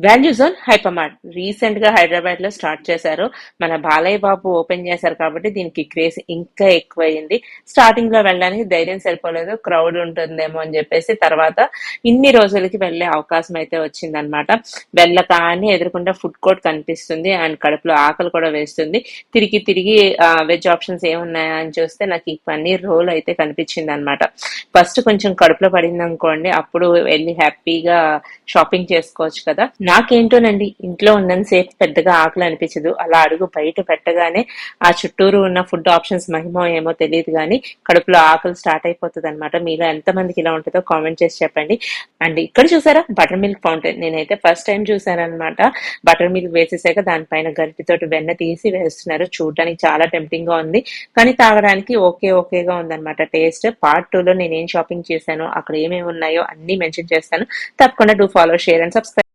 Value zone hyper mart recent గా హైదరాబాద్ లో start చేశారు. మన బాలయ్య బాబు ఓపెన్ చేశారు కాబట్టి దీనికి క్రేజ్ ఇంకా ఎక్కువైంది. స్టార్టింగ్ లో వెళ్ళడానికి ధైర్యం సరిపోలేదు, క్రౌడ్ ఉంటుందేమో అని చెప్పేసి. తర్వాత ఇన్ని రోజులకి వెళ్లే అవకాశం అయితే వచ్చిందనమాట. వెళ్ళగానే ఎదురుకుండా ఫుడ్ కోర్ట్ కనిపిస్తుంది అండ్ కడుపులో ఆకలి కూడా వేస్తుంది. తిరిగి తిరిగి వెజ్ ఆప్షన్స్ ఏమున్నాయా అని చూస్తే నాకు ఈ పన్నీర్ రోల్ అయితే కనిపించింది అనమాట. ఫస్ట్ కొంచెం కడుపులో పడింది అనుకోండి, అప్పుడు వెళ్ళి హ్యాపీగా షాపింగ్ చేసుకోవచ్చు కదా. నాకేంటోనండి, ఇంట్లో ఉన్నంతసేపు పెద్దగా ఆకలి అనిపించదు. అలా అడుగు బయట పెట్టగానే ఆ చుట్టూరు ఉన్న ఫుడ్ ఆప్షన్స్ మహిమో ఏమో తెలియదు కానీ కడుపులో ఆకలి స్టార్ట్ అయిపోతుంది అనమాట. మీలో ఎంత మందికి ఇలా ఉంటుందో కామెంట్ చేసి చెప్పండి. అండ్ ఇక్కడ చూసారా బటర్ మిల్క్ ఫౌంటైన్, నేనైతే ఫస్ట్ టైం చూసాను అనమాట. బటర్ మిల్క్ వేసేసాక దానిపైన గరిటెతోటి వెన్న తీసి వేస్తున్నారు. చూడడానికి చాలా టెంప్టింగ్ గా ఉంది, కానీ తాగడానికి ఓకేగా ఉందన్నమాట టేస్ట్. పార్ట్ 2 లో నేను ఏం షాపింగ్ చేశానో, అక్కడ ఏమేమి ఉన్నాయో అన్ని మెన్షన్ చేస్తాను. తప్పకుండా do follow, share and subscribe.